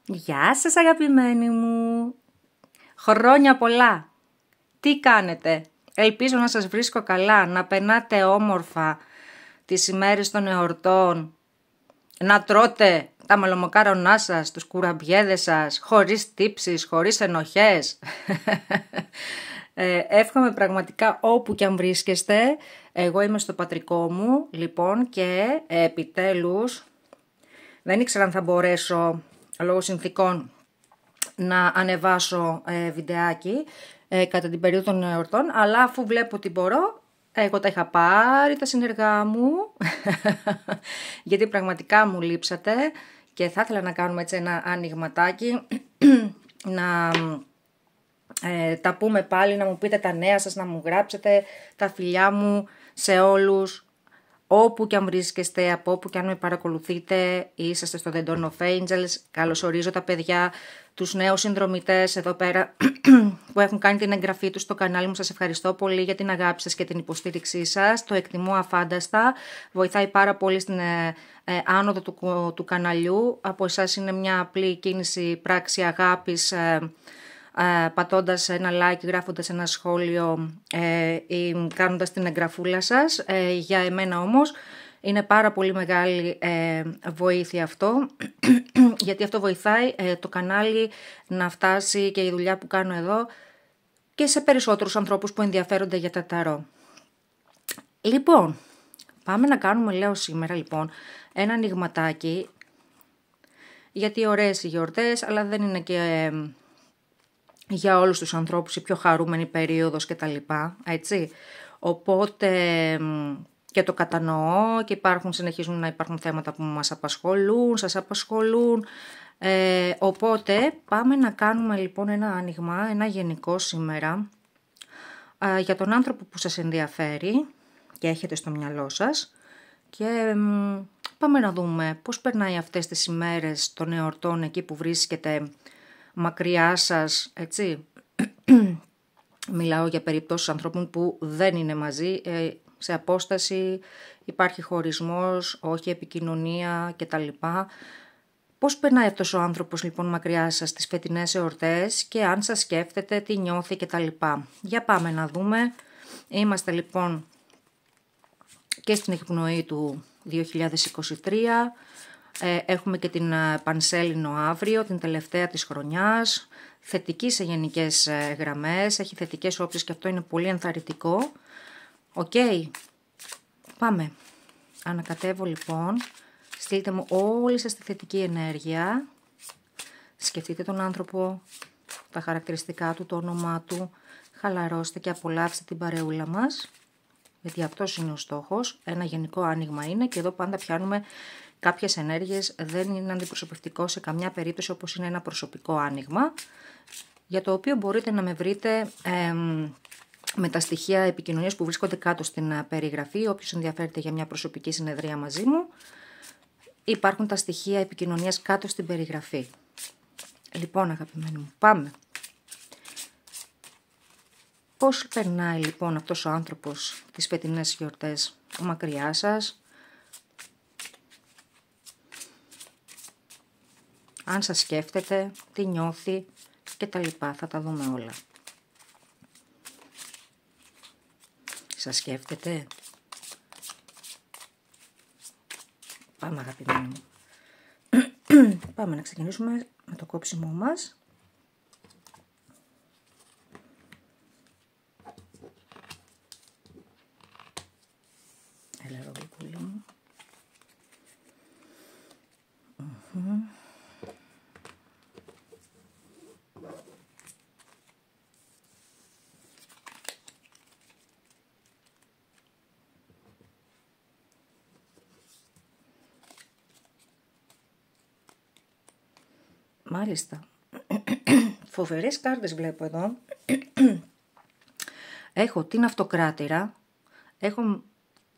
Γεια σας αγαπημένοι μου. Χρόνια πολλά. Τι κάνετε? Ελπίζω να σας βρίσκω καλά, να περνάτε όμορφα τις ημέρες των εορτών, να τρώτε τα μελομοκάρονά σας, τους κουραμπιέδες σας, χωρίς τύψεις, χωρίς ενοχές. Εύχομαι πραγματικά όπου και αν βρίσκεστε. Εγώ είμαι στο πατρικό μου, λοιπόν, και επιτέλους δεν ήξερα αν θα μπορέσω λόγω συνθήκων να ανεβάσω βιντεάκι κατά την περίοδο των εορτών, αλλά αφού βλέπω ότι μπορώ, εγώ τα είχα πάρει τα συνεργά μου, γιατί πραγματικά μου λείψατε και θα ήθελα να κάνουμε έτσι ένα ανοιγματάκι, να τα πούμε πάλι, να μου πείτε τα νέα σας, να μου γράψετε τα φιλιά μου σε όλους. Όπου και αν βρίσκεστε, από όπου και αν με παρακολουθείτε, είσαστε στο The Dawn of Angels. Καλωσορίζω τα παιδιά, τους νέους συνδρομητές εδώ πέρα που έχουν κάνει την εγγραφή τους στο κανάλι μου. Σας ευχαριστώ πολύ για την αγάπη σας και την υποστήριξή σας. Το εκτιμώ αφάνταστα. Βοηθάει πάρα πολύ στην άνοδο του καναλιού. Από εσάς είναι μια απλή κίνηση, πράξη αγάπης, πατώντας ένα like, γράφοντας ένα σχόλιο ή κάνοντας την εγγραφούλα σας. Για εμένα όμως είναι πάρα πολύ μεγάλη βοήθεια αυτό, γιατί αυτό βοηθάει το κανάλι να φτάσει και η δουλειά που κάνω εδώ και σε περισσότερους ανθρώπους που ενδιαφέρονται για τα ταρό. Λοιπόν, πάμε να κάνουμε, λέω σήμερα λοιπόν, ένα ανοιγματάκι, γιατί ωραίες οι γιορτές, αλλά δεν είναι και για όλους τους ανθρώπους η πιο χαρούμενη περίοδος και τα λοιπά, έτσι. Οπότε και το κατανοώ και συνεχίζουν να υπάρχουν θέματα που μας απασχολούν, σας απασχολούν. Οπότε πάμε να κάνουμε λοιπόν ένα άνοιγμα, ένα γενικό σήμερα, για τον άνθρωπο που σας ενδιαφέρει και έχετε στο μυαλό σας. Και πάμε να δούμε πώς περνάει αυτές τις ημέρες των εορτών εκεί που βρίσκεται μακριά σας, έτσι. Μιλάω για περιπτώσεις ανθρώπων που δεν είναι μαζί, σε απόσταση, υπάρχει χωρισμός, όχι επικοινωνία κτλ. Πώς περνάει αυτός ο άνθρωπος λοιπόν μακριά σας τις φετινές εορτές και αν σας σκέφτεται, τι νιώθει κτλ. Για πάμε να δούμε. Είμαστε λοιπόν και στην εκπνοή του 2023. Έχουμε και την Πανσέλινο αύριο, την τελευταία της χρονιάς, θετική σε γενικές γραμμές, έχει θετικές όψεις και αυτό είναι πολύ ενθαρρυντικό. Οκ, πάμε. Ανακατεύω λοιπόν, στείλτε μου όλη σας τη θετική ενέργεια, σκεφτείτε τον άνθρωπο, τα χαρακτηριστικά του, το όνομά του, χαλαρώστε και απολαύστε την παρεούλα μας, γιατί αυτός είναι ο στόχος, ένα γενικό άνοιγμα είναι και εδώ πάντα πιάνουμε κάποιες ενέργειες, δεν είναι αντιπροσωπευτικό σε καμιά περίπτωση όπως είναι ένα προσωπικό άνοιγμα, για το οποίο μπορείτε να με βρείτε με τα στοιχεία επικοινωνίας που βρίσκονται κάτω στην περιγραφή. Όποιος ενδιαφέρεται για μια προσωπική συνεδρία μαζί μου, υπάρχουν τα στοιχεία επικοινωνίας κάτω στην περιγραφή. Λοιπόν αγαπημένοι μου, πάμε. Πώς περνάει λοιπόν αυτός ο άνθρωπος τις φετινές γιορτές μακριά σας? Αν σας σκέφτεται, τι νιώθει και τα λοιπά, θα τα δούμε όλα. Σας σκέφτεται? Πάμε αγαπημένοι μου. Πάμε να ξεκινήσουμε με το κόψιμό μας. Έλα εδώ γλυκούλη μου. Μάλιστα. Φοβερές κάρτες βλέπω εδώ. Έχω την Αυτοκράτηρα, έχω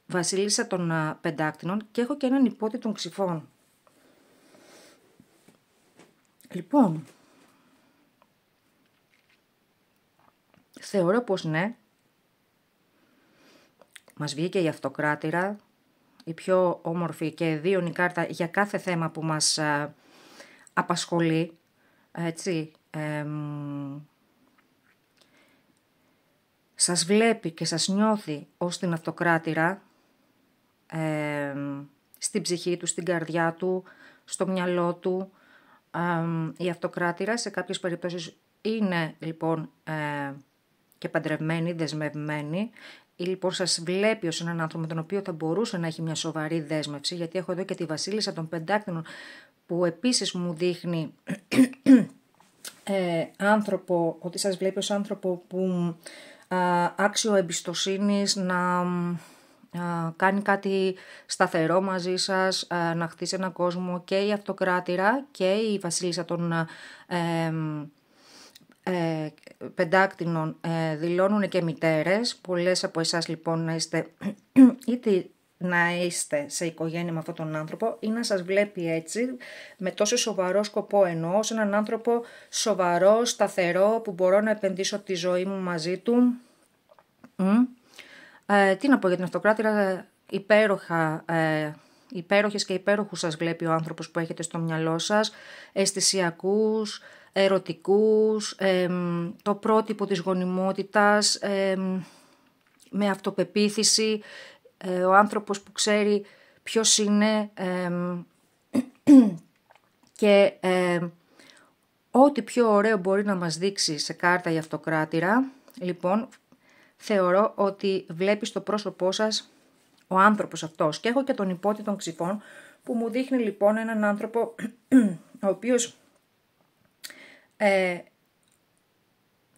Βασίλισσα των Πεντάκτηνων και έχω και έναν Υπότη των Ξυφών. Λοιπόν, θεωρώ πως ναι, μας βγήκε η Αυτοκράτηρα, η πιο όμορφη και δίωνη κάρτα για κάθε θέμα που μας απασχολεί, έτσι, σας βλέπει και σας νιώθει ως την αυτοκράτηρα, στην ψυχή του, στην καρδιά του, στο μυαλό του. Η αυτοκράτηρα σε κάποιες περιπτώσεις είναι λοιπόν και παντρευμένη, δεσμευμένη, ή λοιπόν σας βλέπει ως έναν άνθρωπο με τον οποίο θα μπορούσε να έχει μια σοβαρή δέσμευση, γιατί έχω εδώ και τη βασίλισσα των πεντάκτηνων που επίσης μου δείχνει άνθρωπο, ότι σας βλέπει ως άνθρωπο που άξιο εμπιστοσύνης να κάνει κάτι σταθερό μαζί σας, να χτίσει έναν κόσμο. Και η αυτοκράτηρα και η βασίλισσα των πεντάκτηνων δηλώνουν και μητέρες. Πολλές από εσάς λοιπόν να είστε είτε να είστε σε οικογένεια με αυτόν τον άνθρωπο ή να σας βλέπει έτσι με τόσο σοβαρό σκοπό, εννοώ σε έναν άνθρωπο σοβαρό, σταθερό, που μπορώ να επενδύσω τη ζωή μου μαζί του. Τι να πω για την αυτοκράτηρα, υπέροχες και υπέροχους σας βλέπει ο άνθρωπος που έχετε στο μυαλό σας, αισθησιακούς, ερωτικούς, το πρότυπο της γονιμότητας, με αυτοπεποίθηση, ο άνθρωπος που ξέρει ποιος είναι και ό,τι πιο ωραίο μπορεί να μας δείξει σε κάρτα η αυτοκράτηρα. Λοιπόν, θεωρώ ότι βλέπει στο πρόσωπό σας ο άνθρωπος αυτός. Και έχω και τον υπότη των Ξυφών που μου δείχνει λοιπόν έναν άνθρωπο ο οποίος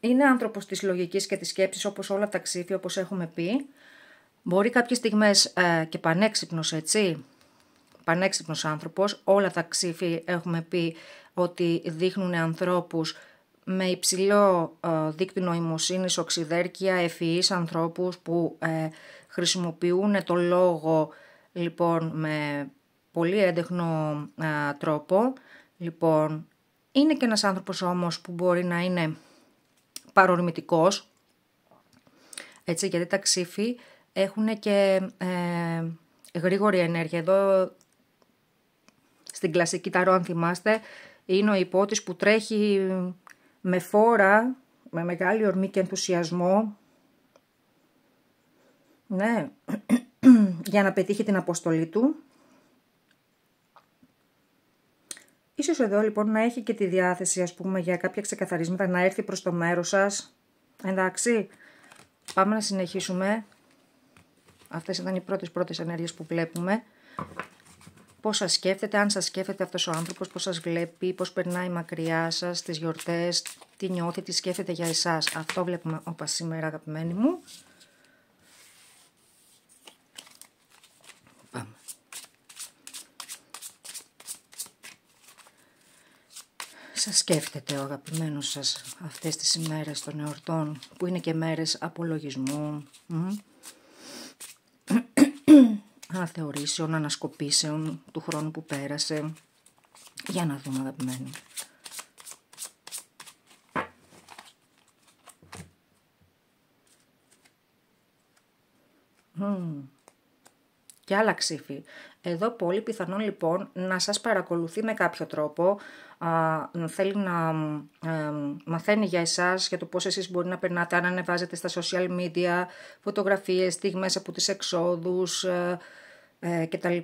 είναι άνθρωπος της λογικής και της σκέψης, όπως όλα τα Ξύφη, όπως έχουμε πει. Μπορεί κάποιες στιγμές και πανέξυπνος, έτσι, πανέξυπνος άνθρωπος. Όλα τα Ξύφη έχουμε πει ότι δείχνουν ανθρώπους με υψηλό δείκτη νοημοσύνης, οξυδέρκεια, ευφυείς ανθρώπους που χρησιμοποιούν το λόγο λοιπόν με πολύ έντεχνο τρόπο. Λοιπόν, είναι και ένας άνθρωπος όμως που μπορεί να είναι παρορμητικός, έτσι, γιατί τα Ξύφη έχουν και γρήγορη ενέργεια. Εδώ στην κλασική ταρό, αν θυμάστε, είναι ο υπότης που τρέχει με φόρα, με μεγάλη ορμή και ενθουσιασμό, ναι, για να πετύχει την αποστολή του. Ίσως εδώ λοιπόν να έχει και τη διάθεση, ας πούμε, για κάποια ξεκαθαρίσματα, να έρθει προς το μέρος σας. Εντάξει, πάμε να συνεχίσουμε. Αυτές ήταν οι πρώτες ενέργειες που βλέπουμε. Πώς σας σκέφτεται, αν σας σκέφτεται αυτός ο άνθρωπος, πώς σας βλέπει, πώς περνάει μακριά σας, τις γιορτές, τι νιώθει, τι σκέφτεται για εσάς. Αυτό βλέπουμε όπα σήμερα, αγαπημένοι μου. Πάμε. Σας σκέφτεται ο αγαπημένος σας αυτές τις ημέρες των εορτών, που είναι και μέρες απολογισμού, αναθεωρήσεων, ανασκοπήσεων του χρόνου που πέρασε. Για να δούμε, αγαπημένοι. Και άλλα Ξύφη. Εδώ πολύ πιθανόν λοιπόν να σας παρακολουθεί με κάποιο τρόπο, θέλει να μαθαίνει για εσάς, για το πώς εσείς μπορεί να περνάτε, αν ανεβάζετε στα social media φωτογραφίες, στιγμές από τις εξόδους κτλ.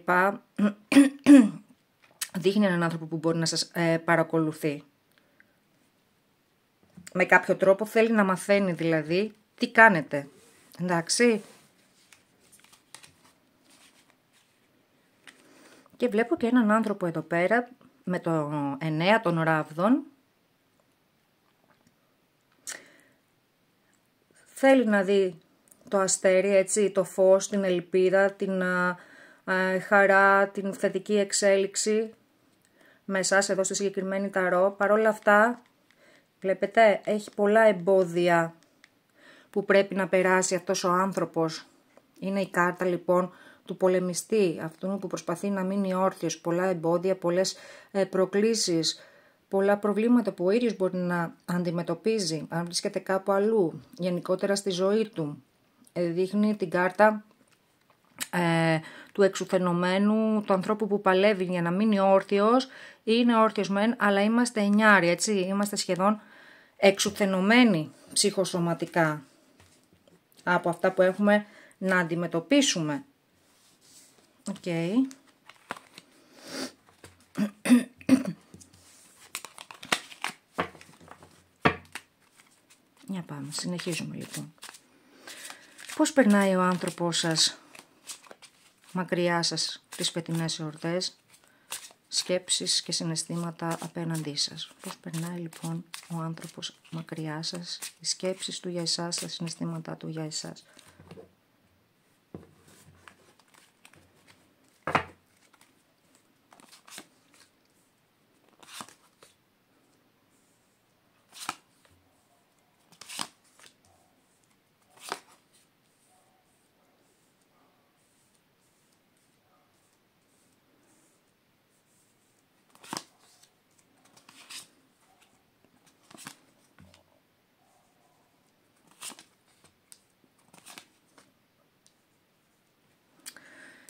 Δείχνει έναν άνθρωπο που μπορεί να σας παρακολουθεί. Με κάποιο τρόπο θέλει να μαθαίνει δηλαδή τι κάνετε. Εντάξει. Και βλέπω και έναν άνθρωπο εδώ πέρα με το 9 των ράβδων. Θέλει να δει το αστέρι, έτσι, το φως, την ελπίδα, την χαρά, την θετική εξέλιξη με εσάς εδώ στη συγκεκριμένη ταρό. Παρ' όλα αυτά, βλέπετε, έχει πολλά εμπόδια που πρέπει να περάσει αυτός ο άνθρωπος. Είναι η κάρτα λοιπόν του πολεμιστή, αυτού που προσπαθεί να μείνει όρθιος, πολλά εμπόδια, πολλές προκλήσεις, πολλά προβλήματα που ο ίδιος μπορεί να αντιμετωπίζει, αν βρίσκεται κάπου αλλού, γενικότερα στη ζωή του. Δείχνει την κάρτα του εξουθενωμένου, του ανθρώπου που παλεύει για να μείνει όρθιος. Είναι όρθιος μεν, αλλά είμαστε εννιάροι, έτσι, είμαστε σχεδόν εξουθενωμένοι ψυχοσωματικά από αυτά που έχουμε να αντιμετωπίσουμε. Οκ. Για πάμε, συνεχίζουμε λοιπόν. Πώς περνάει ο άνθρωπός σας μακριά σας τις φετινές εορτές, σκέψεις και συναισθήματα απέναντί σας? Πώς περνάει λοιπόν ο άνθρωπος μακριά σας, οι σκέψεις του για εσάς, τα συναισθήματά του για εσάς?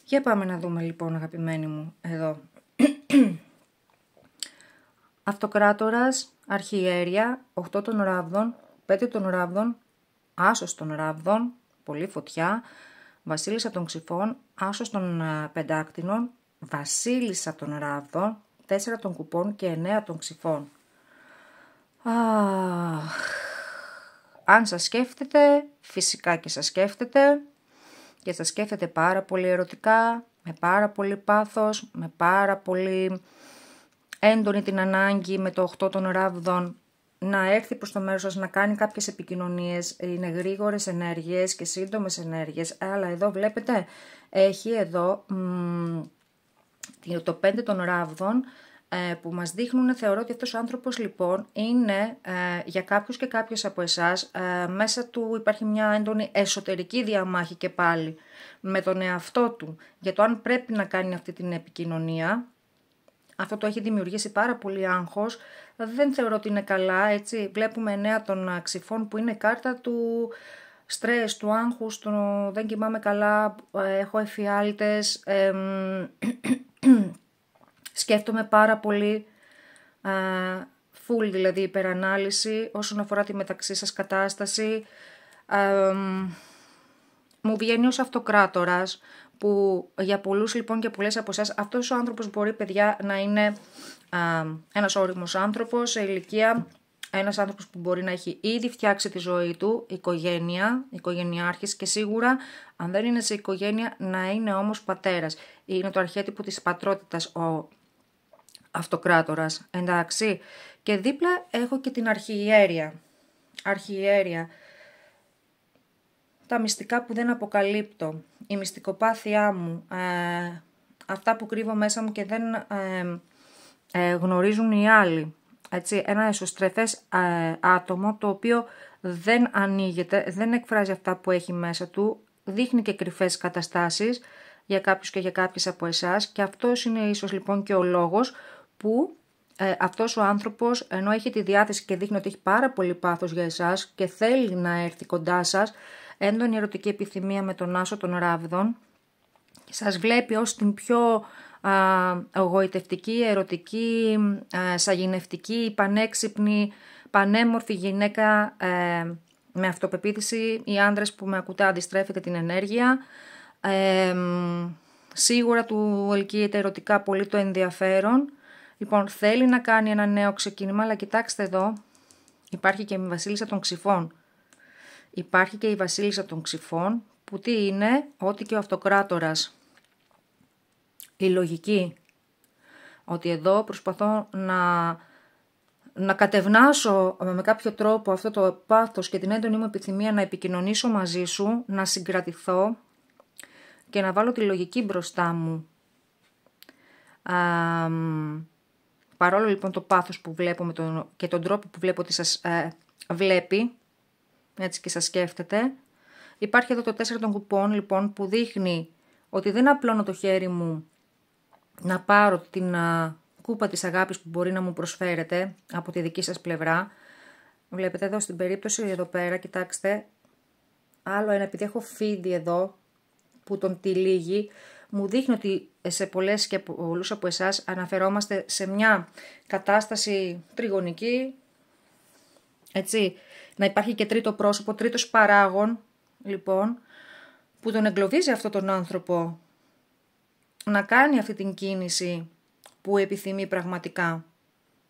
Για πάμε να δούμε λοιπόν, αγαπημένοι μου, εδώ. Αυτοκράτορας, αρχιέρια, 8 των ράβδων, 5 των ράβδων, άσος των ράβδων, πολύ φωτιά, βασίλισσα των ξυφών, άσος των πεντάκτηνων, βασίλισσα των ράβδων, 4 των κουπών και 9 των ξυφών. Αν σας σκέφτεται, φυσικά και σας σκέφτεται, και σας σκέφτεται πάρα πολύ ερωτικά, με πάρα πολύ πάθος, με πάρα πολύ έντονη την ανάγκη με το 8 των ράβδων να έρθει προς το μέρος σας, να κάνει κάποιες επικοινωνίες. Είναι γρήγορες ενέργειες και σύντομες ενέργειες, αλλά εδώ βλέπετε έχει εδώ το 5 των ράβδων που μας δείχνουν. Θεωρώ ότι αυτός ο άνθρωπος λοιπόν είναι για κάποιους και κάποιες από εσάς, μέσα του υπάρχει μια έντονη εσωτερική διαμάχη και πάλι με τον εαυτό του για το αν πρέπει να κάνει αυτή την επικοινωνία. Αυτό το έχει δημιουργήσει πάρα πολύ άγχος, δεν θεωρώ ότι είναι καλά, έτσι. Βλέπουμε 9 των ξυφών που είναι κάρτα του στρες, του άγχους, δεν κοιμάμαι καλά, έχω εφιάλτες, σκέφτομαι πάρα πολύ, full δηλαδή υπερανάλυση όσον αφορά τη μεταξύ σας κατάσταση. Μου βγαίνει ως αυτοκράτορας, που για πολλούς λοιπόν και πολλές από εσάς αυτός ο άνθρωπος μπορεί, παιδιά, να είναι ένας όριμος άνθρωπος σε ηλικία, ένας άνθρωπος που μπορεί να έχει ήδη φτιάξει τη ζωή του, οικογένεια, οικογενειάρχης, και σίγουρα αν δεν είναι σε οικογένεια να είναι όμως πατέρας. Είναι το αρχέτυπο της πατρότητας ο αυτοκράτορας, εντάξει. Και δίπλα έχω και την αρχιέρια. Τα μυστικά που δεν αποκαλύπτω, η μυστικοπάθειά μου, αυτά που κρύβω μέσα μου και δεν γνωρίζουν οι άλλοι. Έτσι, ένα εσωστρεφές άτομο το οποίο δεν ανοίγεται, δεν εκφράζει αυτά που έχει μέσα του, δείχνει και κρυφές καταστάσεις για κάποιους και για κάποιες από εσάς, και αυτός είναι ίσως λοιπόν και ο λόγος που αυτός ο άνθρωπος, ενώ έχει τη διάθεση και δείχνει ότι έχει πάρα πολύ πάθος για εσάς και θέλει να έρθει κοντά σας, έντονη ερωτική επιθυμία με τον άσο των ράβδων, σας βλέπει ως την πιο εγωιτευτική, ερωτική, σαγηνευτική, πανέξυπνη, πανέμορφη γυναίκα με αυτοπεποίθηση. Οι άντρες που με ακούτε αντιστρέφετε την ενέργεια. Σίγουρα του ελκύεται ερωτικά πολύ το ενδιαφέρον. Λοιπόν, θέλει να κάνει ένα νέο ξεκίνημα, αλλά κοιτάξτε εδώ, υπάρχει και η βασίλισσα των ξυφών. Υπάρχει και η βασίλισσα των ξυφών, που τι είναι, ό,τι και ο αυτοκράτορας. Η λογική. Ότι εδώ προσπαθώ να κατευνάσω με κάποιο τρόπο αυτό το πάθος και την έντονη μου επιθυμία να επικοινωνήσω μαζί σου, να συγκρατηθώ και να βάλω τη λογική μπροστά μου. Παρόλο λοιπόν το πάθος που βλέπω και τον τρόπο που βλέπω ότι σας βλέπει, έτσι, και σας σκέφτεται, υπάρχει εδώ το 4 των κουπών λοιπόν, που δείχνει ότι δεν απλώνω το χέρι μου να πάρω την κούπα της αγάπης που μπορεί να μου προσφέρετε από τη δική σας πλευρά. Βλέπετε εδώ στην περίπτωση εδώ πέρα, κοιτάξτε, άλλο ένα, επειδή έχω φίδι εδώ που τον τυλίγει, μου δείχνει ότι σε πολλές και πολλούς από εσάς αναφερόμαστε σε μια κατάσταση τριγωνική, έτσι, να υπάρχει και τρίτο πρόσωπο, τρίτος παράγων, λοιπόν, που τον εγκλωβίζει αυτόν τον άνθρωπο να κάνει αυτή την κίνηση που επιθυμεί πραγματικά.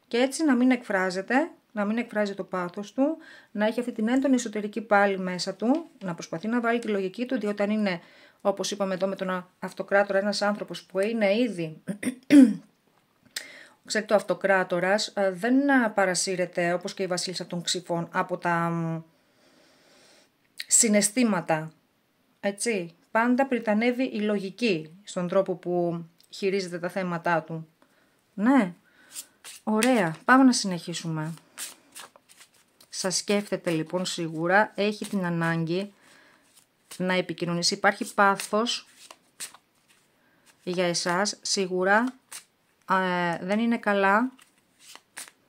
Και έτσι να μην εκφράζεται, να μην εκφράζει το πάθος του, να έχει αυτή την έντονη εσωτερική πάλι μέσα του, να προσπαθεί να βάλει τη λογική του, διότι όταν είναι, όπως είπαμε εδώ με τον αυτοκράτορα, ένας άνθρωπος που είναι ήδη, ξέρετε, ο αυτοκράτορας δεν παρασύρεται, όπως και η βασίλισσα των Ξυφών, από τα συναισθήματα, έτσι. Πάντα πριτανεύει η λογική στον τρόπο που χειρίζεται τα θέματά του. Ναι, ωραία, πάμε να συνεχίσουμε. Σας σκέφτεται λοιπόν σίγουρα, έχει την ανάγκη να επικοινωνήσει. Υπάρχει πάθος για εσάς, σίγουρα δεν είναι καλά.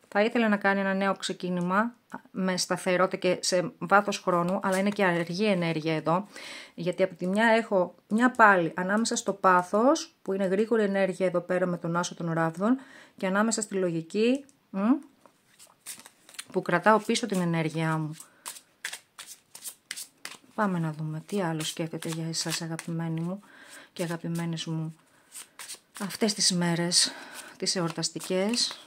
Θα ήθελε να κάνει ένα νέο ξεκίνημα με σταθερότητα και σε βάθος χρόνου, αλλά είναι και αργή ενέργεια εδώ, γιατί από τη μια έχω μια πάλι ανάμεσα στο πάθος, που είναι γρήγορη ενέργεια εδώ πέρα με τον άσο των ράβδων, και ανάμεσα στη λογική, που κρατάω πίσω την ενέργειά μου. Πάμε να δούμε τι άλλο σκέφτεται για εσάς, αγαπημένοι μου και αγαπημένες μου, αυτές τις μέρες, τις εορταστικές.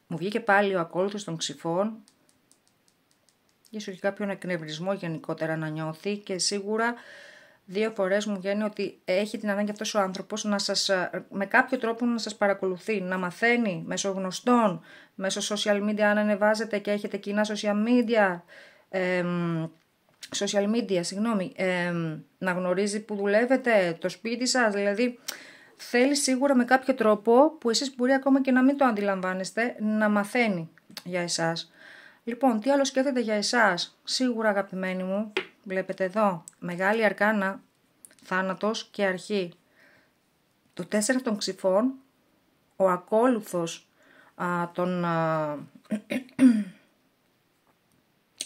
Μου βγήκε πάλι ο ακόλουθος των Ξυφών. Ίσως και κάποιον εκνευρισμό γενικότερα να νιώθει, και σίγουρα 2 φορές μου βγαίνει ότι έχει την ανάγκη αυτός ο άνθρωπος να σας, με κάποιο τρόπο να σας παρακολουθεί, να μαθαίνει μέσω γνωστών, μέσω social media, αν ανεβάζετε και έχετε κοινά social media, να γνωρίζει που δουλεύετε, το σπίτι σας, δηλαδή θέλει σίγουρα με κάποιο τρόπο που εσείς μπορεί ακόμα και να μην το αντιλαμβάνεστε, να μαθαίνει για εσάς. Λοιπόν, τι άλλο σκέφτεται για εσάς? Σίγουρα, αγαπημένοι μου, βλέπετε εδώ, μεγάλη αρκάνα, θάνατος και αρχή. Το 4 των Ξυφών, ο ακόλουθος των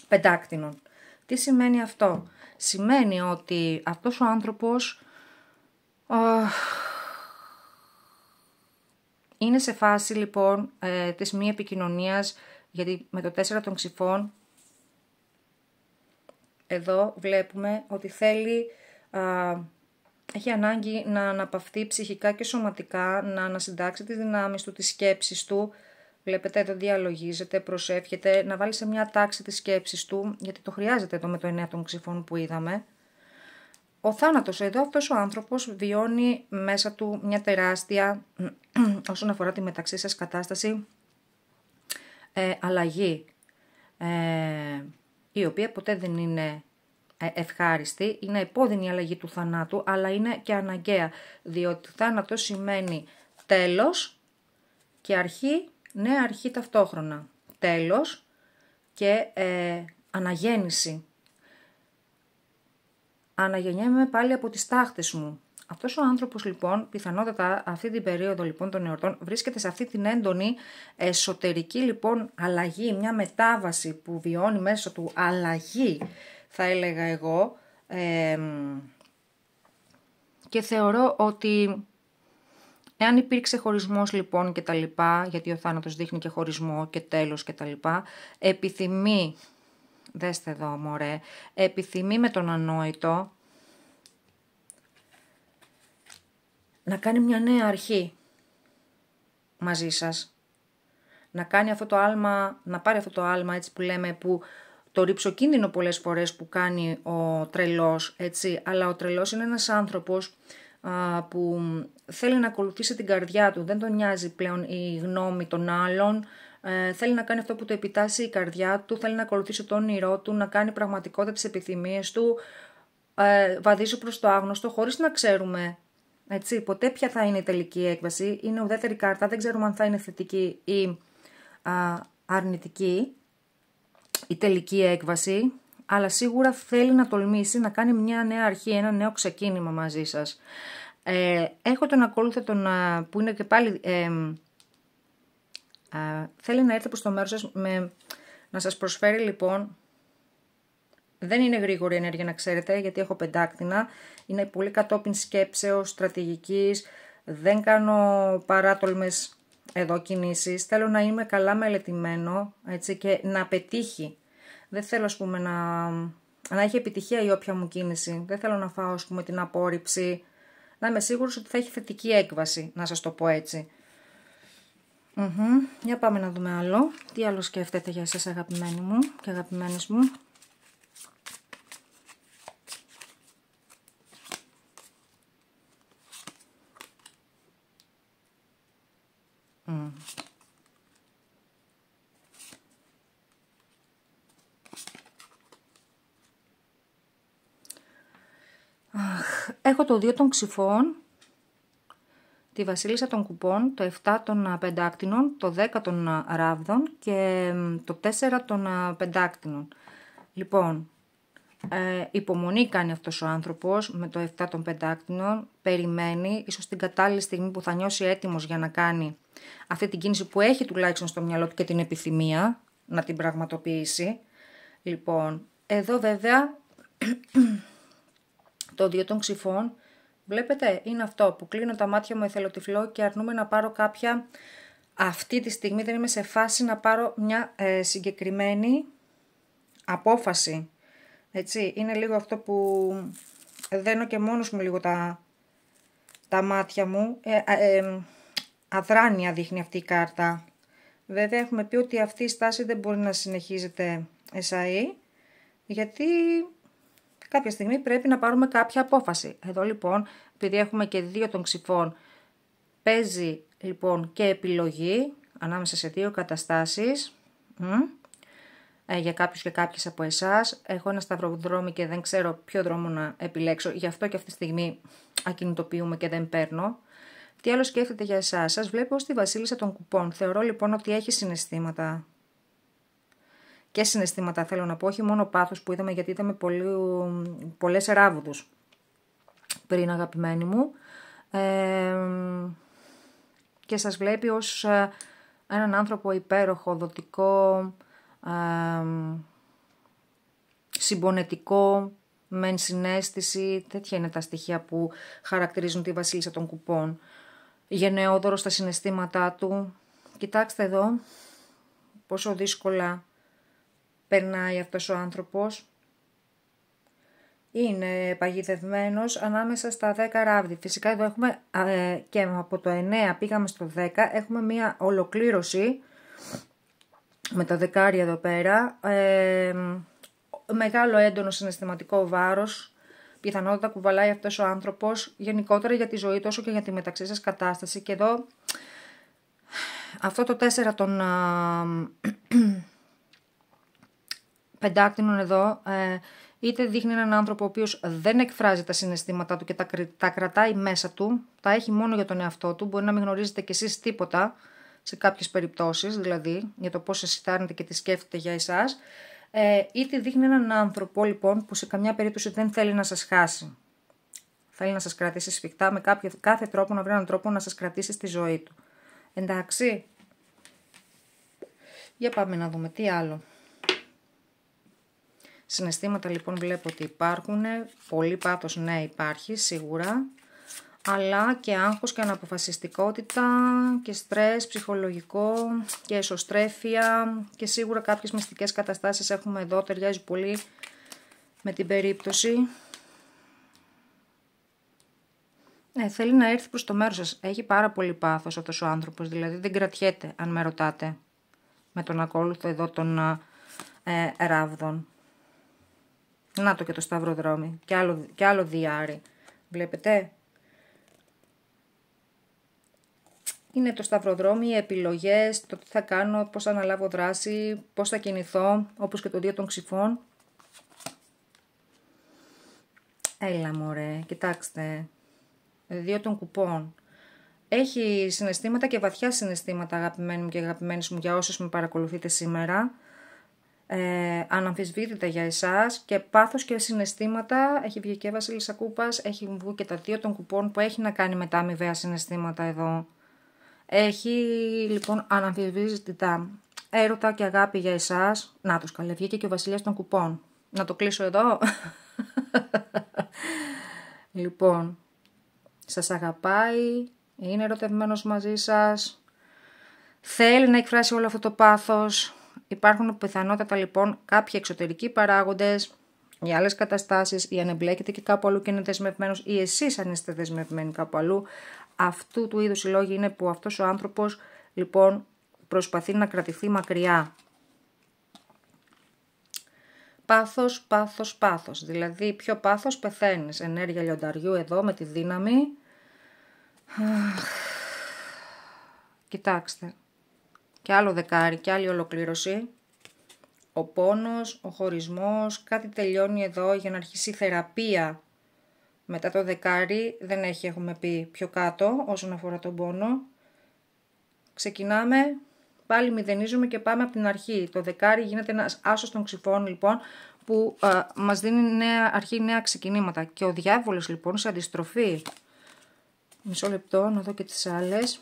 πεντάκτηνων. Τι σημαίνει αυτό? Σημαίνει ότι αυτός ο άνθρωπος είναι σε φάση λοιπόν της μη επικοινωνίας, γιατί με το 4 των Ξυφών εδώ βλέπουμε ότι θέλει, έχει ανάγκη να αναπαυθεί ψυχικά και σωματικά, να ανασυντάξει τις δυνάμεις του, τις σκέψεις του. Βλέπετε εδώ διαλογίζεται, προσεύχεται, να βάλει σε μια τάξη τις σκέψεις του, γιατί το χρειάζεται εδώ με το 9 των Ξυφών που είδαμε. Ο θάνατος εδώ, αυτός ο άνθρωπος βιώνει μέσα του μια τεράστια, όσον αφορά τη μεταξύ σας κατάσταση, αλλαγή, η οποία ποτέ δεν είναι ευχάριστη, είναι επώδυνη η αλλαγή του θανάτου, αλλά είναι και αναγκαία, διότι θάνατος σημαίνει τέλος και αρχή, νέα αρχή ταυτόχρονα. Τέλος και αναγέννηση. Αναγεννιέμαι πάλι από τις τάχτες μου. Αυτός ο άνθρωπος λοιπόν, πιθανότατα αυτή την περίοδο λοιπόν των εορτών, βρίσκεται σε αυτή την έντονη εσωτερική λοιπόν αλλαγή, μια μετάβαση που βιώνει μέσα του, αλλαγή θα έλεγα εγώ, και θεωρώ ότι εάν υπήρξε χωρισμός λοιπόν και τα λοιπά, γιατί ο θάνατος δείχνει και χωρισμό και τέλος και τα λοιπά, επιθυμεί, δέστε εδώ μωρέ, επιθυμεί με τον ανόητο να κάνει μια νέα αρχή μαζί σας. Να κάνει αυτό το άλμα, να πάρει αυτό το άλμα έτσι που λέμε, που το ριψοκίνδυνο πολλές φορές που κάνει ο τρελός, έτσι, αλλά ο τρελός είναι ένας άνθρωπος που θέλει να ακολουθήσει την καρδιά του, δεν τον νοιάζει πλέον η γνώμη των άλλων, θέλει να κάνει αυτό που το επιτάσσει η καρδιά του, θέλει να ακολουθήσει το όνειρό του, να κάνει πραγματικότητα τις επιθυμίες του, βαδίζει προς το άγνωστο χωρίς να ξέρουμε, έτσι, ποτέ ποια θα είναι η τελική έκβαση, είναι ουδέτερη κάρτα, δεν ξέρουμε αν θα είναι θετική ή αρνητική η τελική έκβαση, αλλά σίγουρα θέλει να τολμήσει να κάνει μια νέα αρχή, ένα νέο ξεκίνημα μαζί σας. Έχω τον ακόλουθο που είναι και πάλι θέλει να έρθει προς το μέρος σας να σας προσφέρει λοιπόν. Δεν είναι γρήγορη ενέργεια να ξέρετε, γιατί έχω πεντάκτηνα, είναι πολύ κατόπιν σκέψεως, στρατηγικής, δεν κάνω παράτολμες εδώ κινήσεις, θέλω να είμαι καλά μελετημένο, έτσι, και να πετύχει. Δεν θέλω, ας πούμε, να έχει επιτυχία η όποια μου κίνηση, δεν θέλω να φάω, ας πούμε, την απόρριψη, να είμαι σίγουρος ότι θα έχει θετική έκβαση, να σας το πω έτσι. Για πάμε να δούμε άλλο. Τι άλλο σκέφτεται για εσάς, αγαπημένοι μου και αγαπημένες μου. Έχω το 2 των ξυφών, τη βασίλισσα των κουπών, το 7 των πεντάκτηνων, το 10 των ράβδων και το 4 των πεντάκτηνων. Λοιπόν, υπομονή κάνει αυτός ο άνθρωπος με το 7 των πεντάκτηνων, περιμένει, ίσως την κατάλληλη στιγμή που θα νιώσει έτοιμος για να κάνει αυτή την κίνηση που έχει τουλάχιστον στο μυαλό του και την επιθυμία να την πραγματοποιήσει. Λοιπόν, εδώ βέβαια το 2 των ξυφών, βλέπετε, είναι αυτό που κλείνω τα μάτια μου εθελοτυφλώ και αρνούμαι να πάρω κάποια, αυτή τη στιγμή δεν είμαι σε φάση να πάρω μια συγκεκριμένη απόφαση. Έτσι, είναι λίγο αυτό που δένω και μόνος μου λίγο τα μάτια μου, αδράνεια δείχνει αυτή η κάρτα. Βέβαια έχουμε πει ότι αυτή η στάση δεν μπορεί να συνεχίζεται εσαΐ, γιατί κάποια στιγμή πρέπει να πάρουμε κάποια απόφαση. Εδώ λοιπόν, επειδή έχουμε και 2 των ξυφών, παίζει λοιπόν και επιλογή ανάμεσα σε 2 καταστάσεις. Για κάποιους και κάποιες από εσάς. Έχω ένα σταυροδρόμι και δεν ξέρω ποιο δρόμο να επιλέξω. Γι' αυτό και αυτή τη στιγμή ακινητοποιούμε και δεν παίρνω. Τι άλλο σκέφτεται για εσάς? Σας βλέπω στη βασίλισσα των κουπών. Θεωρώ λοιπόν ότι έχει συναισθήματα. Και συναισθήματα θέλω να πω, όχι μόνο πάθος που είδαμε, γιατί είδαμε πολλές ράβδους πριν, αγαπημένοι μου. Και σας βλέπει ως έναν άνθρωπο υπέροχο, δοτικό, συμπονετικό, με ενσυναίσθηση. Τέτοια είναι τα στοιχεία που χαρακτηρίζουν τη βασίλισσα των κουπών. Γενναιόδωρο στα συναισθήματά του. Κοιτάξτε εδώ πόσο δύσκολα περνάει αυτός ο άνθρωπος. Είναι παγιδευμένος ανάμεσα στα 10 ράβδη. Φυσικά εδώ έχουμε και από το 9 πήγαμε στο 10. Έχουμε μία ολοκλήρωση με τα δεκάρια εδώ πέρα. Μεγάλο έντονο συναισθηματικό βάρος. Πιθανότατα κουβαλάει αυτός ο άνθρωπος γενικότερα για τη ζωή του όσο και για τη μεταξύ σας κατάσταση. Και εδώ αυτό το 4 των πεντάκτηνων εδώ είτε δείχνει έναν άνθρωπο ο οποίος δεν εκφράζει τα συναισθήματά του και τα κρατάει μέσα του, τα έχει μόνο για τον εαυτό του, μπορεί να μην γνωρίζετε κι εσείς τίποτα σε κάποιες περιπτώσεις, δηλαδή για το πώς αισθάνεται και τι σκέφτεται για εσάς, είτε δείχνει έναν άνθρωπο λοιπόν που σε καμιά περίπτωση δεν θέλει να σας χάσει. Θέλει να σας κρατήσει σφιχτά με κάθε τρόπο, να βρει έναν τρόπο να σας κρατήσει στη ζωή του. Εντάξει. Για πάμε να δούμε τι άλλο. Συναισθήματα λοιπόν βλέπω ότι υπάρχουν, πολύ πάθος ναι υπάρχει σίγουρα, αλλά και άγχος και αναποφασιστικότητα και στρες ψυχολογικό και εσωστρέφεια και σίγουρα κάποιες μυστικές καταστάσεις έχουμε εδώ, ταιριάζει πολύ με την περίπτωση. Θέλει να έρθει προς το μέρος σας, έχει πάρα πολύ πάθος αυτός ο άνθρωπος, δηλαδή δεν κρατιέται αν με ρωτάτε με τον ακόλουθο εδώ των ράβδων. Να το και το σταυροδρόμι. Και άλλο διάρρη. Βλέπετε. Είναι το σταυροδρόμι, οι επιλογές, το τι θα κάνω, πώς θα αναλάβω δράση, πώς θα κινηθώ, όπως και το 2 των ξυφών. Έλα μωρέ, κοιτάξτε. 2 των κουπών. Έχει συναισθήματα και βαθιά συναισθήματα, αγαπημένοι μου και αγαπημένες μου, για όσους με παρακολουθείτε σήμερα. Αναμφισβήτητα για εσάς, και πάθος και συναισθήματα. Έχει βγει και Βασίλισσα Κούπας, έχει βγει και τα 2 των κουπών, που έχει να κάνει με τα αμοιβαία συναισθήματα εδώ. Έχει λοιπόν αναμφισβήτητα έρωτα και αγάπη για εσάς. Να τους καλέ, βγήκε και ο Βασιλιάς των Κουπών. Να το κλείσω εδώ. Λοιπόν, σας αγαπάει, είναι ερωτευμένος μαζί σας, θέλει να εκφράσει όλο αυτό το πάθος. Υπάρχουν πιθανότατα λοιπόν κάποιοι εξωτερικοί παράγοντες ή άλλες καταστάσεις, ή αν εμπλέκεται και κάπου αλλού και είναι δεσμευμένος, ή εσείς αν είστε δεσμευμένοι κάπου αλλού. Αυτού του είδους οι λόγοι είναι που αυτός ο άνθρωπος λοιπόν προσπαθεί να κρατηθεί μακριά. Πάθος, πάθος, πάθος. Δηλαδή πιο πάθος πεθαίνεις. Ενέργεια λιονταριού εδώ με τη δύναμη. Κοιτάξτε. Και άλλο δεκάρι και άλλη ολοκλήρωση. Ο πόνος, ο χωρισμός, κάτι τελειώνει εδώ για να αρχίσει η θεραπεία. Μετά το δεκάρι δεν έχει, έχουμε πει, πιο κάτω όσον αφορά τον πόνο. Ξεκινάμε, πάλι μηδενίζουμε και πάμε από την αρχή. Το δεκάρι γίνεται ένας άσος των ξυφών λοιπόν, που μας δίνει αρχή νέα ξεκινήματα. Και ο διάβολος λοιπόν σε αντιστροφή. Μισό λεπτό να δω και τις άλλες.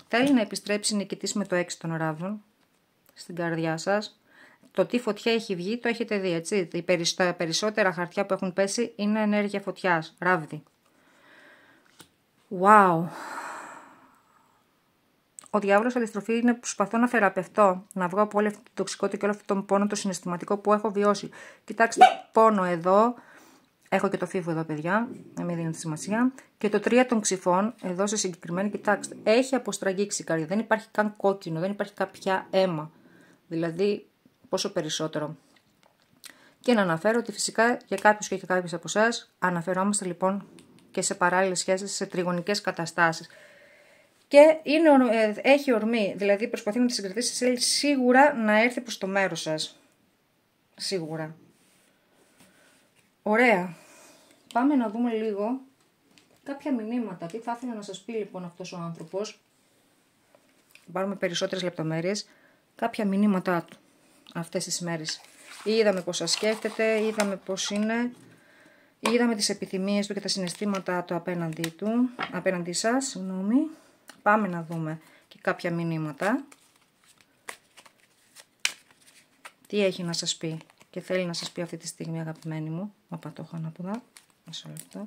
Θέλει να επιστρέψει νικητής με το 6 των ράβδων στην καρδιά σας. Το τι φωτιά έχει βγει το έχετε δει, έτσι. Τα περισσότερα χαρτιά που έχουν πέσει είναι ενέργεια φωτιάς, ράβδι. Wow. Ο διάβολος αντιστροφή είναι που προσπαθώ να θεραπευτώ, να βγω από όλη αυτή την τοξικότητα και όλο αυτό τον πόνο, το συναισθηματικό που έχω βιώσει. Κοιτάξτε, πόνο εδώ. Έχω και το φίβο εδώ, παιδιά, να μην δίνετε σημασία. Και το 3 των ξυφών, εδώ σε συγκεκριμένη, κοιτάξτε, έχει αποστραγγίξει η καρδιά. Δεν υπάρχει καν κόκκινο, δεν υπάρχει κάποια αίμα. Δηλαδή, πόσο περισσότερο. Και να αναφέρω ότι φυσικά για κάποιους και για κάποιες από εσάς αναφερόμαστε λοιπόν και σε παράλληλες σχέσεις, σε τριγωνικές καταστάσεις. Και έχει ορμή, δηλαδή προσπαθεί να τη συγκρατήσει, θέλει σίγουρα να έρθει προς το μέρος σας. Σίγουρα. Ωραία. Πάμε να δούμε λίγο κάποια μηνύματα. Τι θα ήθελα να σας πει λοιπόν αυτός ο άνθρωπος. Πάρουμε περισσότερες λεπτομέρειες. Κάποια μηνύματά του αυτές τις μέρες. Είδαμε πώς σας σκέφτεται, είδαμε πώς είναι. Είδαμε τις επιθυμίες του και τα συναισθήματα του απέναντί σας. Συγγνώμη. Πάμε να δούμε και κάποια μηνύματα. Τι έχει να σας πει και θέλει να σας πει αυτή τη στιγμή, αγαπημένοι μου. Όπα, το έχω ανάποδα. Μισό λεπτό.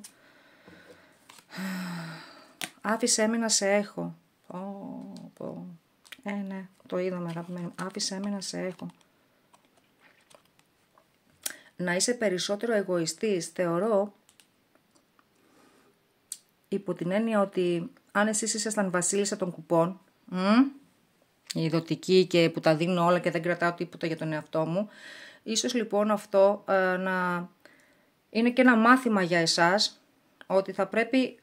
Άφησέ με να σε έχω. Ναι, το είδαμε, αγαπημένοι μου. Άφησέ με να σε έχω. Να είσαι περισσότερο εγωιστής, θεωρώ, υπό την έννοια ότι αν εσείς ήσασταν βασίλισσα των κουπών, η ειδωτική και που τα δίνω όλα και δεν κρατάω τίποτα για τον εαυτό μου, ίσως λοιπόν αυτό να είναι και ένα μάθημα για εσάς, ότι θα πρέπει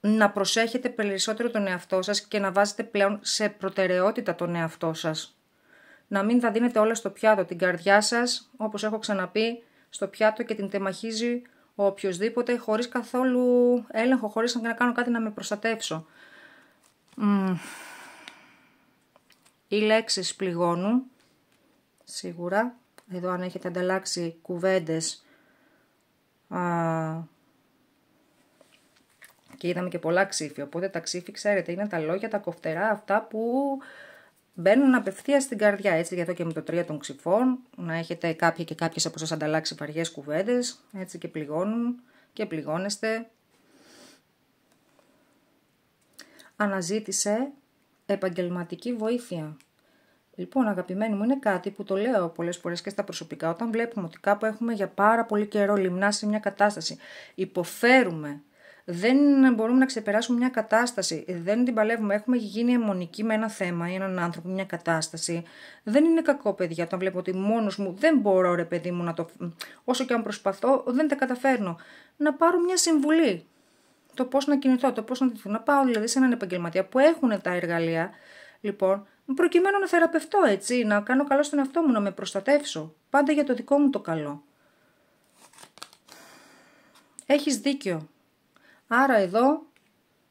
να προσέχετε περισσότερο τον εαυτό σας και να βάζετε πλέον σε προτεραιότητα τον εαυτό σας. Να μην θα δίνετε όλα στο πιάτο, την καρδιά σας, όπως έχω ξαναπεί, στο πιάτο και την τεμαχίζει ο οποιοσδήποτε, χωρίς καθόλου έλεγχο, χωρίς να κάνω κάτι να με προστατεύσω. Οι λέξεις πληγώνουν, σίγουρα. Εδώ αν έχετε ανταλλάξει κουβέντες και είδαμε και πολλά ξύφη, οπότε τα ξύφη, ξέρετε, είναι τα λόγια, τα κοφτερά, αυτά που μπαίνουν απευθείας στην καρδιά, έτσι, για εδώ και με το 3 των ξυφών, να έχετε κάποιοι και κάποιες από σας ανταλλάξει βαριές κουβέντες, έτσι, και πληγώνουν και πληγώνεστε. Αναζήτησε επαγγελματική βοήθεια. Λοιπόν, αγαπημένοι μου, είναι κάτι που το λέω πολλές φορές και στα προσωπικά, όταν βλέπουμε ότι κάπου έχουμε για πάρα πολύ καιρό λιμνά σε μια κατάσταση, υποφέρουμε, δεν μπορούμε να ξεπεράσουμε μια κατάσταση, δεν την παλεύουμε, έχουμε γίνει αιμονικοί με ένα θέμα ή έναν άνθρωπο, μια κατάσταση. Δεν είναι κακό, παιδιά, όταν βλέπω ότι μόνος μου δεν μπορώ, ρε παιδί μου, να το. Όσο και αν προσπαθώ, δεν τα καταφέρνω. Να πάρω μια συμβουλή. Το πώς να κινηθώ, το πώς να πάω δηλαδή σε έναν επαγγελματία που έχουν τα εργαλεία, λοιπόν, προκειμένου να θεραπευτώ, έτσι, να κάνω καλό στον εαυτό μου, να με προστατεύσω. Πάντα για το δικό μου το καλό. Έχεις δίκιο. Άρα εδώ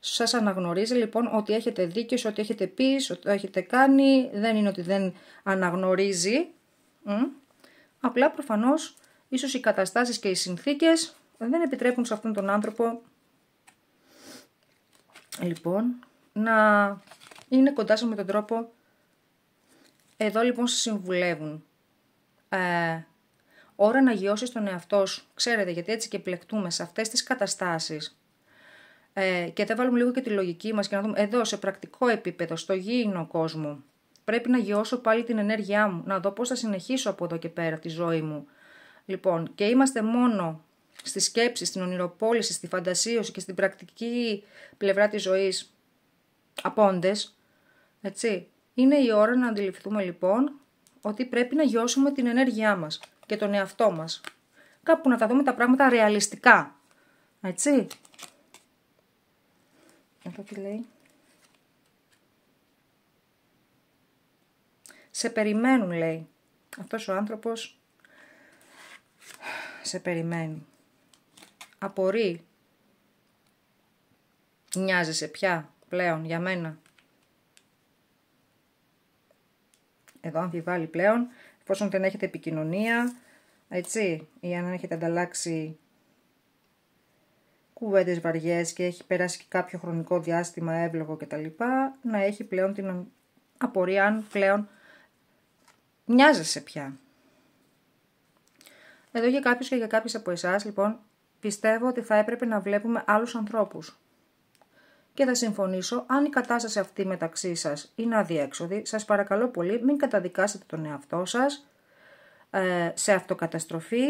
σας αναγνωρίζει λοιπόν ότι έχετε δίκιο σε ό,τι έχετε πει, σε ό,τι έχετε κάνει, δεν είναι ότι δεν αναγνωρίζει. Απλά προφανώς ίσως οι καταστάσεις και οι συνθήκες δεν επιτρέπουν σε αυτόν τον άνθρωπο λοιπόν να είναι κοντά σας με τον τρόπο. Εδώ λοιπόν σας συμβουλεύουν. Ώρα να γιώσεις τον εαυτό σου. Ξέρετε, γιατί έτσι και πλεκτούμε σε αυτές τις καταστάσεις. Και θα βάλουμε λίγο και τη λογική μας και να δούμε εδώ σε πρακτικό επίπεδο, στο γήινο κόσμο. Πρέπει να γιώσω πάλι την ενέργειά μου, να δω πώς θα συνεχίσω από εδώ και πέρα τη ζωή μου. Λοιπόν, και είμαστε μόνο στη σκέψη, στην ονειροπόληση, στη φαντασίωση και στην πρακτική πλευρά της ζωής απόντες, έτσι. Είναι η ώρα να αντιληφθούμε λοιπόν ότι πρέπει να γιώσουμε την ενέργειά μας και τον εαυτό μας. Κάπου να τα δούμε τα πράγματα ρεαλιστικά, έτσι. Εδώ τι λέει. Σε περιμένουν, λέει. Αυτός ο άνθρωπος σε περιμένει. Απορεί. Νοιάζεσαι πια πλέον για μένα. Εδώ αμφιβάλλει πλέον, εφόσον δεν έχετε επικοινωνία, έτσι, ή αν έχετε ανταλλάξει κουβέντες βαριές και έχει περάσει και κάποιο χρονικό διάστημα εύλογο κτλ. Να έχει πλέον την απορία αν πλέον νοιάζεσαι πια. Εδώ για κάποιους και για κάποιες από εσάς, λοιπόν, πιστεύω ότι θα έπρεπε να βλέπουμε άλλους ανθρώπους. Και θα συμφωνήσω, αν η κατάσταση αυτή μεταξύ σας είναι αδιέξοδη, σας παρακαλώ πολύ μην καταδικάσετε τον εαυτό σας σε αυτοκαταστροφή,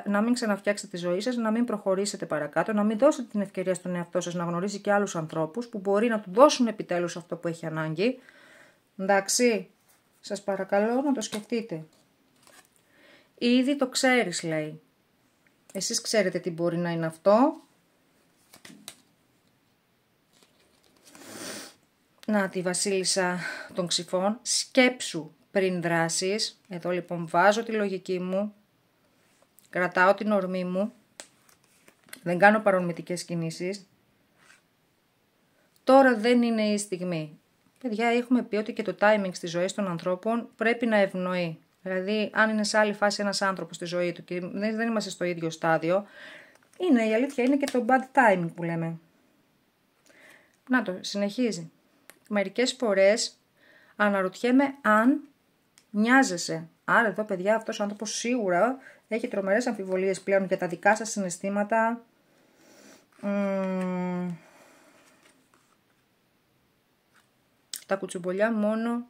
να μην ξαναφτιάξετε τη ζωή σας, να μην προχωρήσετε παρακάτω, να μην δώσετε την ευκαιρία στον εαυτό σας να γνωρίσει και άλλους ανθρώπους που μπορεί να του δώσουν επιτέλους αυτό που έχει ανάγκη. Εντάξει, σας παρακαλώ να το σκεφτείτε. Ήδη το ξέρεις, λέει. Εσείς ξέρετε τι μπορεί να είναι αυτό. Να, τη βασίλισσα των ξυφών. Σκέψου πριν δράσεις. Εδώ λοιπόν βάζω τη λογική μου. Κρατάω την ορμή μου. Δεν κάνω παρορμητικές κινήσεις. Τώρα δεν είναι η στιγμή. Παιδιά, έχουμε πει ότι και το timing στη ζωή των ανθρώπων πρέπει να ευνοεί. Δηλαδή, αν είναι σε άλλη φάση ένας άνθρωπος στη ζωή του και δεν είμαστε στο ίδιο στάδιο, η αλήθεια είναι και το bad timing που λέμε. Να το, συνεχίζει. Μερικές φορές αναρωτιέμαι αν νοιάζεσαι. Άρα εδώ, παιδιά, αυτός ο άνθρωπος σίγουρα έχει τρομερές αμφιβολίες πλέον για τα δικά σας συναισθήματα. Τα κουτσουμπολιά μόνο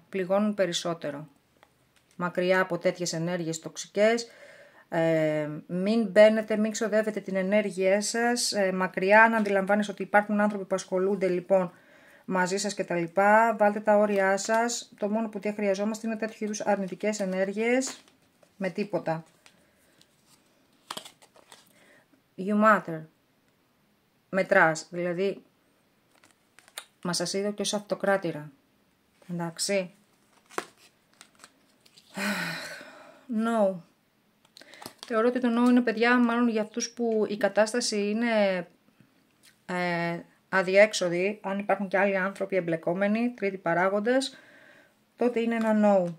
πληγώνουν περισσότερο. Μακριά από τέτοιες ενέργειες τοξικές, μην μπαίνετε, μην ξοδεύετε την ενέργειά σας, μακριά να αντιλαμβάνεις ότι υπάρχουν άνθρωποι που ασχολούνται λοιπόν μαζί σας κτλ. Βάλτε τα όρια σας, το μόνο που χρειαζόμαστε είναι τέτοιου είδους αρνητικές ενέργειες με τίποτα. You matter. Μετράς, δηλαδή μα σας είδω και ως αυτοκράτηρα. Εντάξει. No. Θεωρώ ότι το no είναι, παιδιά, μάλλον για αυτούς που η κατάσταση είναι αδιέξοδη. Αν υπάρχουν και άλλοι άνθρωποι εμπλεκόμενοι, τρίτοι παράγοντες, τότε είναι ένα no.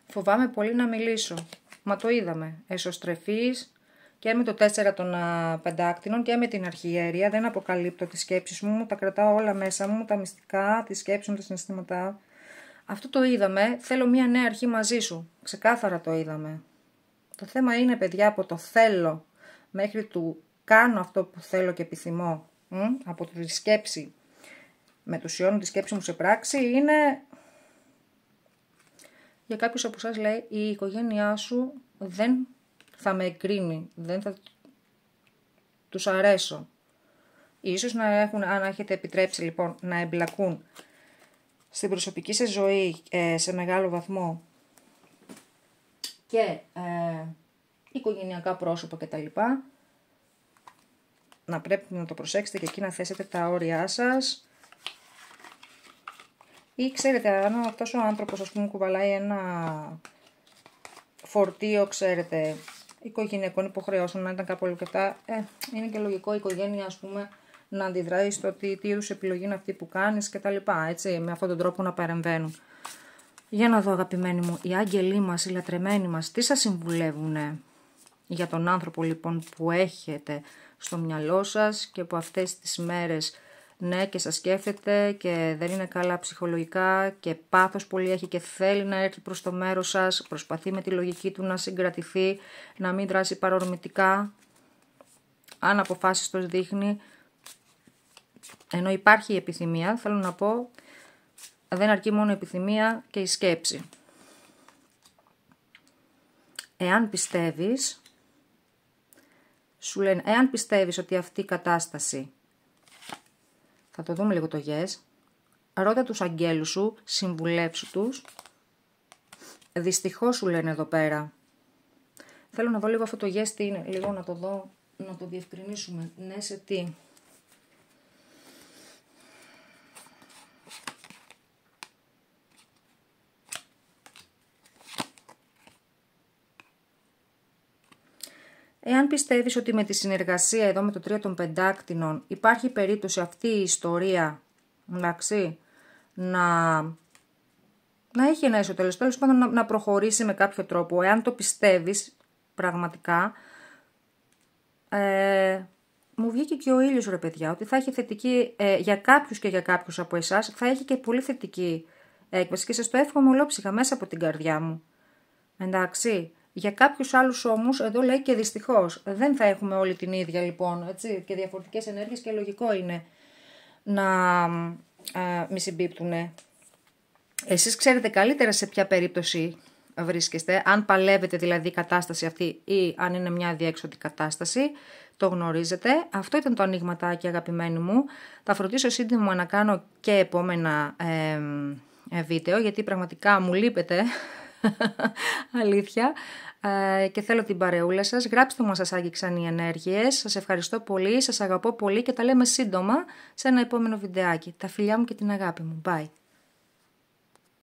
Φοβάμαι πολύ να μιλήσω. Μα το είδαμε. Εσωστρεφής και με το 4 των πεντάκτηνων και με την αρχιέρεια. Δεν αποκαλύπτω τις σκέψεις μου, τα κρατάω όλα μέσα μου, τα μυστικά, τις σκέψεις μου, τα συναισθήματά. Αυτό το είδαμε, θέλω μια νέα αρχή μαζί σου. Ξεκάθαρα το είδαμε. Το θέμα είναι, παιδιά, από το θέλω μέχρι του κάνω αυτό που θέλω και επιθυμώ. Από τη σκέψη, μετουσιώνω τη σκέψη μου σε πράξη, είναι... Για κάποιους από εσάς, λέει, η οικογένειά σου δεν θα με εγκρίνει, δεν θα τους αρέσω. Ίσως να έχουν, αν έχετε επιτρέψει λοιπόν, να εμπλακούν στην προσωπική σας ζωή σε μεγάλο βαθμό και οικογενειακά πρόσωπα κτλ. Να πρέπει να το προσέξετε και εκεί να θέσετε τα όρια σας. Ή ξέρετε, αν αυτός ο άνθρωπος, ας πούμε, κουβαλάει ένα φορτίο, ξέρετε, οικογενειακών υποχρεώσεων, να ήταν κάπου όλο και αυτά, είναι και λογικό η οικογένεια, ας πούμε, να αντιδράει στο ότι τι είδους επιλογή είναι αυτή που κάνεις και τα λοιπά, έτσι, με αυτόν τον τρόπο να παρεμβαίνουν. Για να δω, αγαπημένοι μου, οι άγγελοι μας, οι λατρεμένοι μας, τι σας συμβουλεύουνε για τον άνθρωπο λοιπόν που έχετε στο μυαλό σας και που αυτές τις μέρες, ναι, και σας σκέφτεται και δεν είναι καλά ψυχολογικά και πάθος πολύ έχει και θέλει να έρθει προς το μέρος σας, προσπαθεί με τη λογική του να συγκρατηθεί, να μην δράσει παρορμητικά, αν αποφάσεις το δείχνει, ενώ υπάρχει η επιθυμία, θέλω να πω, δεν αρκεί μόνο η επιθυμία και η σκέψη. Εάν πιστεύεις, σου λένε, εάν πιστεύεις ότι αυτή η κατάσταση, θα το δούμε λίγο το yes, ρώτα τους αγγέλους σου, συμβουλεύσου τους, δυστυχώς σου λένε εδώ πέρα. Θέλω να δω λίγο αυτό το yes τι είναι, λίγο να το δω, να το διευκρινίσουμε, ναι σε τι. Εάν πιστεύεις ότι με τη συνεργασία εδώ με το 3 των πεντάκτηνων υπάρχει περίπτωση αυτή η ιστορία, εντάξει, να έχει ένα ίσο τέλος πάντων να προχωρήσει με κάποιο τρόπο, εάν το πιστεύεις πραγματικά, μου βγήκε και ο ήλιος ρε παιδιά, ότι θα έχει θετική, για κάποιους και για κάποιους από εσάς, θα έχει και πολύ θετική έκβαση και σας το εύχομαι ολόψυχα μέσα από την καρδιά μου, εντάξει. Για κάποιους άλλους όμως, εδώ λέει και δυστυχώς, δεν θα έχουμε όλοι την ίδια λοιπόν, έτσι, και διαφορετικές ενέργειες και λογικό είναι να μη συμπίπτουνε. Εσείς ξέρετε καλύτερα σε ποια περίπτωση βρίσκεστε, αν παλεύετε δηλαδή η κατάσταση αυτή ή αν είναι μια αδιέξοδη κατάσταση, το γνωρίζετε. Αυτό ήταν το ανοίγματάκι αγαπημένοι μου. Θα φροντίσω σύντομα να κάνω και επόμενα βίντεο, γιατί πραγματικά μου λείπετε. Αλήθεια, και θέλω την παρεούλα σας. Γράψτε μου αν σας άγγιξαν οι ενέργειες. Σας ευχαριστώ πολύ, σας αγαπώ πολύ και τα λέμε σύντομα σε ένα επόμενο βιντεάκι. Τα φιλιά μου και την αγάπη μου. Bye.